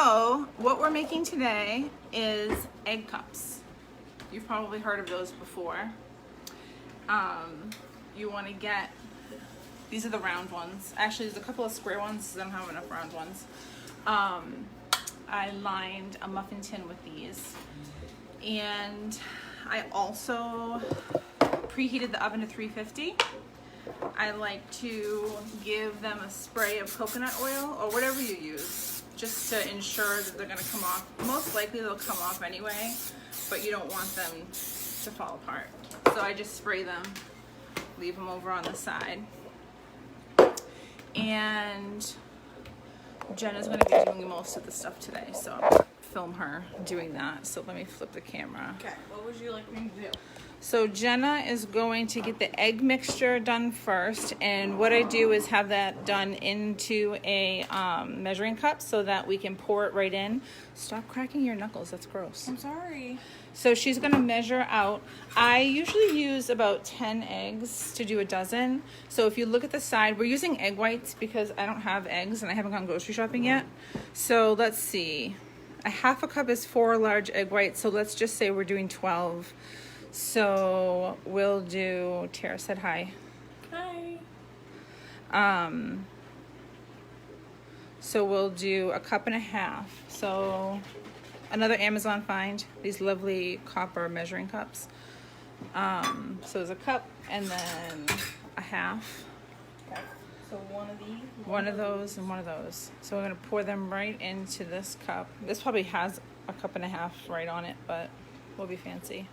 So what we're making today is egg cups. You've probably heard of those before. You want to get, these are the round ones. Actually, there's a couple of square ones, so I don't have enough round ones. I lined a muffin tin with these. And I also preheated the oven to 350. I like to give them a spray of coconut oil or whatever you use, just to ensure that they're going to come off. Most likely they'll come off anyway, but you don't want them to fall apart. So I just spray them, leave them over on the side. And Jennah's going to be doing most of the stuff today, so I'll film her doing that. So let me flip the camera. Okay, what would you like me to do? So Jennah is going to get the egg mixture done first, and what I do is have that done into a measuring cup so that we can pour it right in. Stop cracking your knuckles, that's gross. I'm sorry. So she's gonna measure out. I usually use about 10 eggs to do a dozen. So if you look at the side, we're using egg whites because I don't have eggs and I haven't gone grocery shopping yet. So let's see, a half a cup is 4 large egg whites, so let's just say we're doing 12. So we'll do, Tara said hi. Hi. So we'll do a cup and a half. So another Amazon find, these lovely copper measuring cups. So there's a cup and then a half. Okay. So one of these? One of those and one of those. So we're gonna pour them right into this cup. This probably has a cup and a half right on it, but we'll be fancy.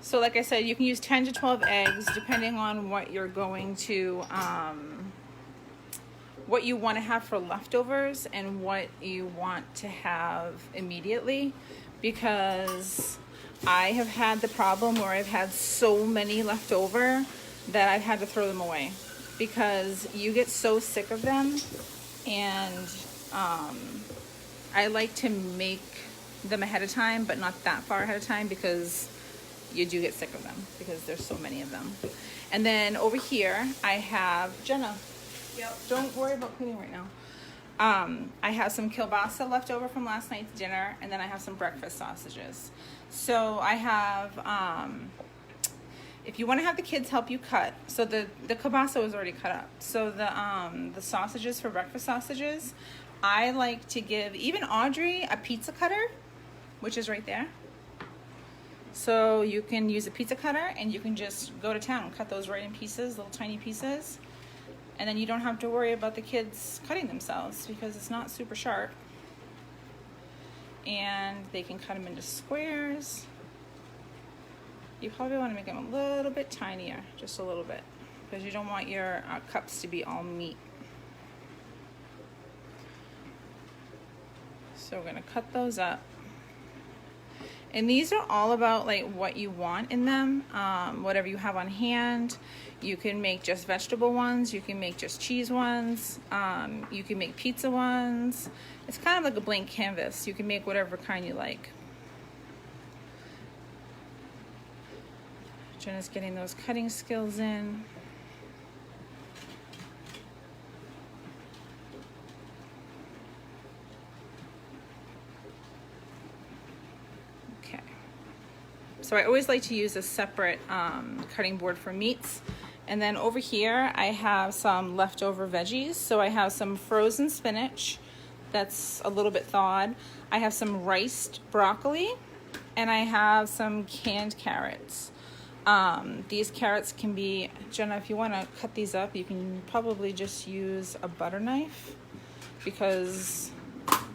So like I said, you can use 10 to 12 eggs depending on what you're going to, what you want to have for leftovers and what you want to have immediately, because I have had the problem where I've had so many left over that I've had to throw them away because you get so sick of them. And I like to make them ahead of time, but not that far ahead of time, because you do get sick of them because there's so many of them. And then over here I have Jennah. Yep. Don't worry about cleaning right now. I have some kielbasa left over from last night's dinner, and then I have some breakfast sausages. So I have, if you want to have the kids help you cut, so the kielbasa was already cut up. So the sausages for breakfast sausages, I like to give even Audrey a pizza cutter, which is right there. So you can use a pizza cutter and you can just go to town and cut those right in pieces, little tiny pieces. And then you don't have to worry about the kids cutting themselves because it's not super sharp. And they can cut them into squares. You probably want to make them a little bit tinier, just a little bit, because you don't want your cups to be all meat. So we're gonna cut those up. And these are all about like what you want in them, whatever you have on hand. You can make just vegetable ones, you can make just cheese ones, you can make pizza ones. It's kind of like a blank canvas. You can make whatever kind you like. Jennah's getting those cutting skills in. So I always like to use a separate cutting board for meats. And then over here, I have some leftover veggies. So I have some frozen spinach that's a little bit thawed. I have some riced broccoli, and I have some canned carrots. These carrots can be, Jennah, if you want to cut these up, you can probably just use a butter knife because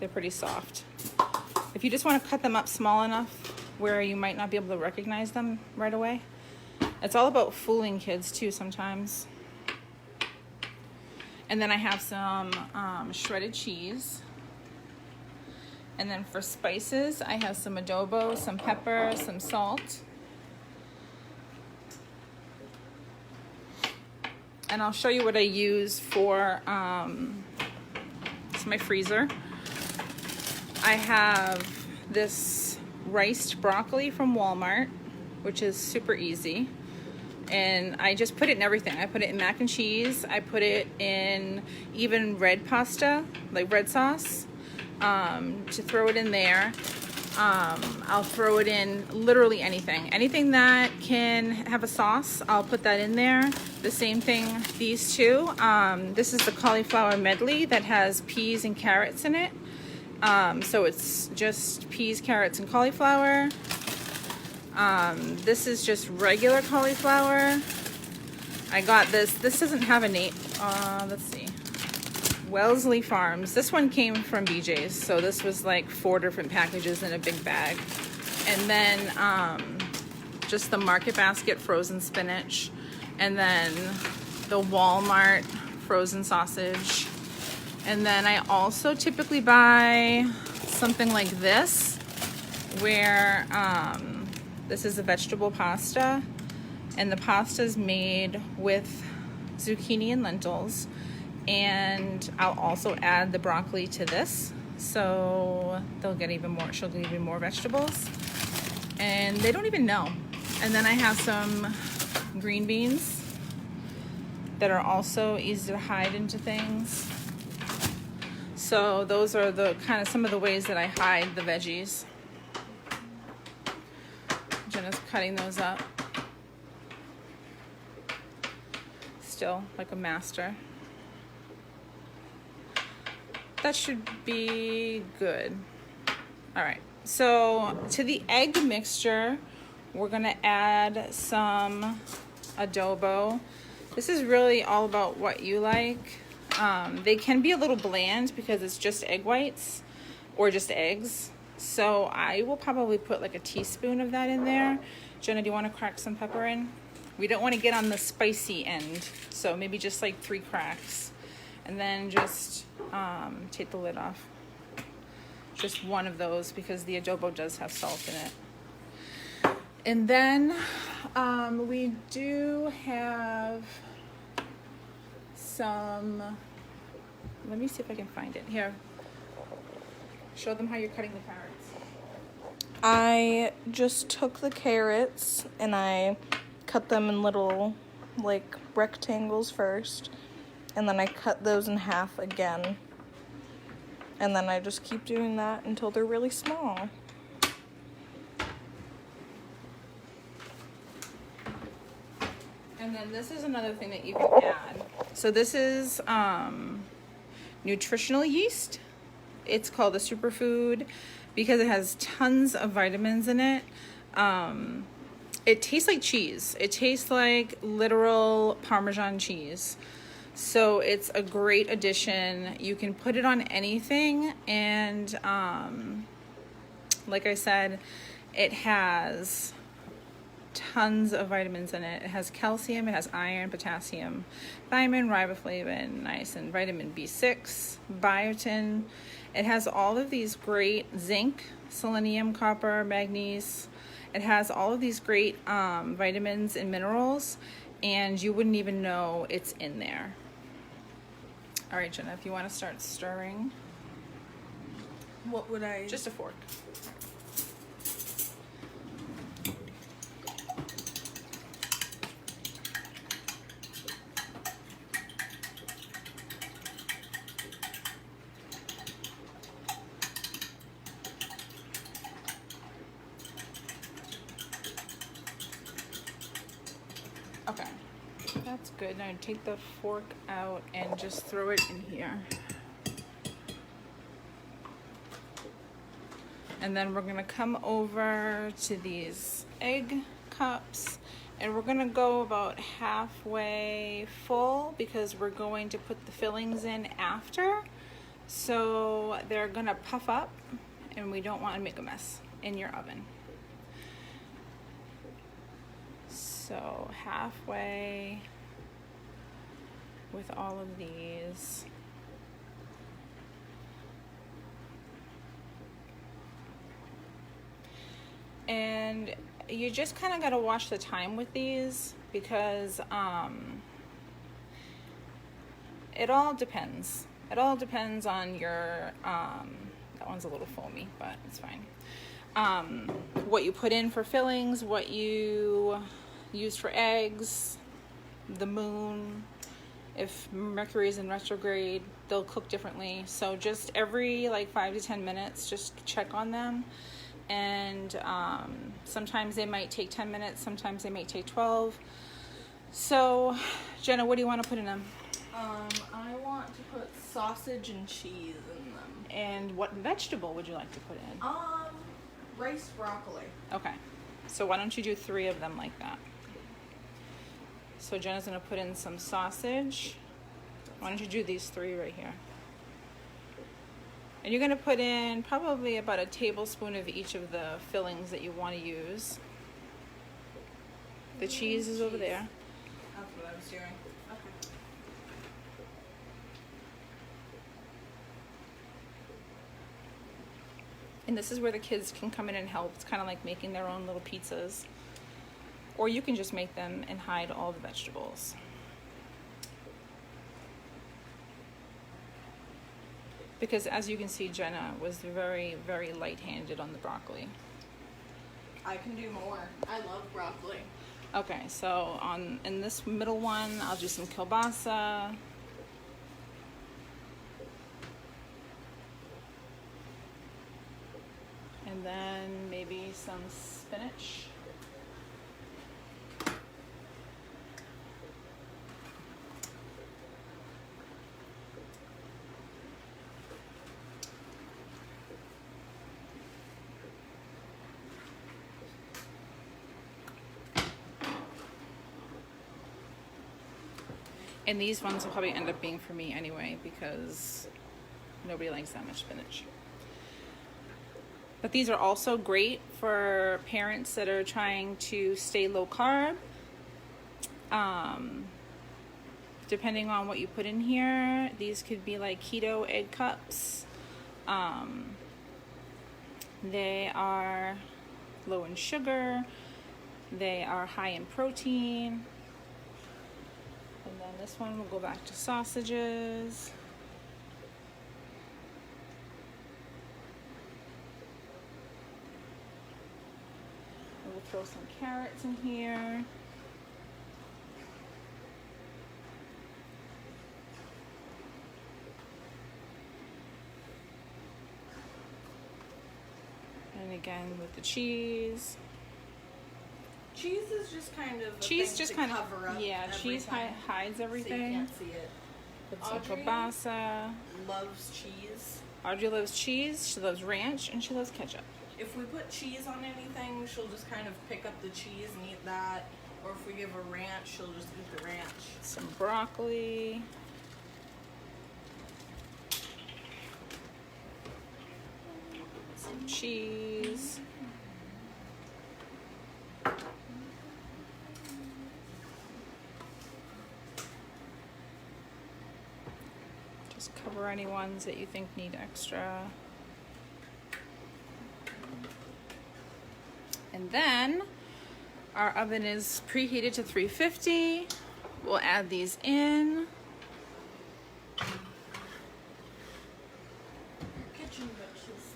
they're pretty soft. If you just want to cut them up small enough where you might not be able to recognize them right away. It's all about fooling kids too sometimes. And then I have some shredded cheese. And then for spices, I have some adobo, some pepper, some salt. And I'll show you what I use for, it's my freezer. I have this riced broccoli from Walmart, which is super easy. And I just put it in everything. I put it in mac and cheese. I put it in even red pasta, like red sauce, to throw it in there. I'll throw it in literally anything. Anything that can have a sauce, I'll put that in there. The same thing, these two. This is the cauliflower medley that has peas and carrots in it. So it's just peas, carrots, and cauliflower. This is just regular cauliflower. I got this. This doesn't have a name. Let's see. Wellesley Farms. This one came from BJ's. So this was like 4 different packages in a big bag. And then just the Market Basket frozen spinach. And then the Walmart frozen sausage. And then I also typically buy something like this, where this is a vegetable pasta, and the pasta is made with zucchini and lentils. And I'll also add the broccoli to this, so they'll get even more. She'll get even more vegetables, and they don't even know. And then I have some green beans that are also easy to hide into things. So those are the kind of some of the ways that I hide the veggies. Jennah's cutting those up. Still like a master. That should be good. All right, so to the egg mixture, we're gonna add some adobo. This is really all about what you like. They can be a little bland because it's just egg whites or just eggs. So I will probably put like a teaspoon of that in there. Jennah, do you want to crack some pepper in? We don't want to get on the spicy end, so maybe just like 3 cracks. And then just take the lid off. Just one of those because the adobo does have salt in it. And then we do have some, let me see if I can find it. Here, show them how you're cutting the carrots. I just took the carrots and I cut them in little like rectangles first, and then I cut those in half again, and then I just keep doing that until they're really small. And then this is another thing that you can add. So this is nutritional yeast. It's called a superfood because it has tons of vitamins in it. It tastes like cheese. It tastes like literal Parmesan cheese. So it's a great addition. You can put it on anything, and like I said, it has tons of vitamins in it. It has calcium, it has iron, potassium, thiamine, riboflavin, niacin, vitamin B6, biotin. It has all of these great zinc, selenium, copper, magnesium. It has all of these great vitamins and minerals, and you wouldn't even know it's in there. All right, Jennah, if you want to start stirring. What would I? Just a fork. Okay, that's good. Now take the fork out and just throw it in here. And then we're gonna come over to these egg cups, and we're gonna go about halfway full because we're going to put the fillings in after. So they're gonna puff up, and we don't want to make a mess in your oven. So halfway with all of these. And you just kind of got to watch the time with these because it all depends. It all depends on your, that one's a little foamy, but it's fine. What you put in for fillings, what you used for eggs, the moon. If Mercury is in retrograde, they'll cook differently. So just every like 5 to 10 minutes, just check on them. And sometimes they might take 10 minutes, sometimes they might take 12. So, Jennah, what do you want to put in them? I want to put sausage and cheese in them. And what vegetable would you like to put in? Rice broccoli. Okay, so why don't you do 3 of them like that? So Jennah's gonna put in some sausage. Why don't you do these 3 right here? And you're gonna put in probably about a tablespoon of each of the fillings that you want to use. The cheese is over there. That's what I was doing. Okay. And this is where the kids can come in and help. It's kind of like making their own little pizzas. Or you can just make them and hide all the vegetables. Because as you can see, Jennah was very, very light-handed on the broccoli. I can do more. I love broccoli. Okay, so in this middle one, I'll do some kielbasa. And then maybe some spinach. And these ones will probably end up being for me anyway because nobody likes that much spinach. But these are also great for parents that are trying to stay low carb. Depending on what you put in here, these could be like keto egg cups. They are low in sugar. They are high in protein. And then this one will go back to sausages. And we'll throw some carrots in here. And again with the cheese. Cheese is just kind of Cheese just kind of cover up. Yeah, cheese hides everything. So you can't see it. Put some Audrey kielbasa. loves cheese. Audrey loves cheese. She loves ranch, and she loves ketchup. If we put cheese on anything, she'll just kind of pick up the cheese and eat that. Or if we give her ranch, she'll just eat the ranch. Some broccoli. Some cheese. Just cover any ones that you think need extra. And then our oven is preheated to 350. We'll add these in.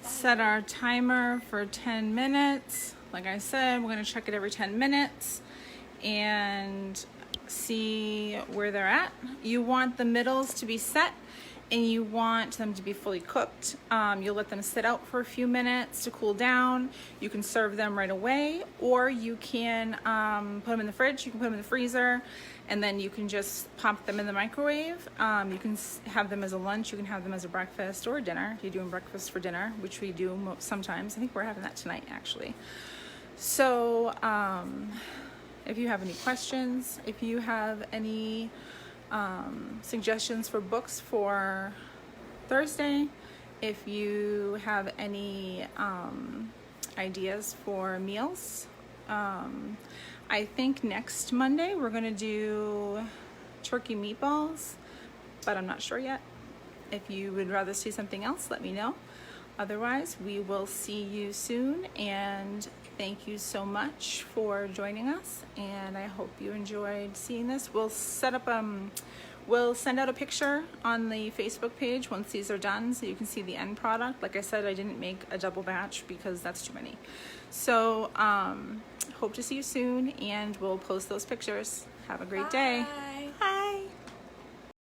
Set our timer for 10 minutes. Like I said, we're gonna check it every 10 minutes and see where they're at. You want the middles to be set and you want them to be fully cooked. You'll let them sit out for a few minutes to cool down. You can serve them right away, or you can put them in the fridge, you can put them in the freezer, and then you can just pop them in the microwave. You can have them as a lunch, you can have them as a breakfast or a dinner. If you're doing breakfast for dinner, which we do sometimes. I think we're having that tonight, actually. So if you have any questions, if you have any suggestions for books for Thursday, if you have any ideas for meals, I think next Monday we're gonna do turkey meatballs, but I'm not sure yet. If you would rather see something else, let me know. Otherwise, we will see you soon, and thank you so much for joining us, and I hope you enjoyed seeing this. We'll set up we'll send out a picture on the Facebook page once these are done so you can see the end product. Like I said, I didn't make a double batch because that's too many. So hope to see you soon, and we'll post those pictures. Have a great day. Bye.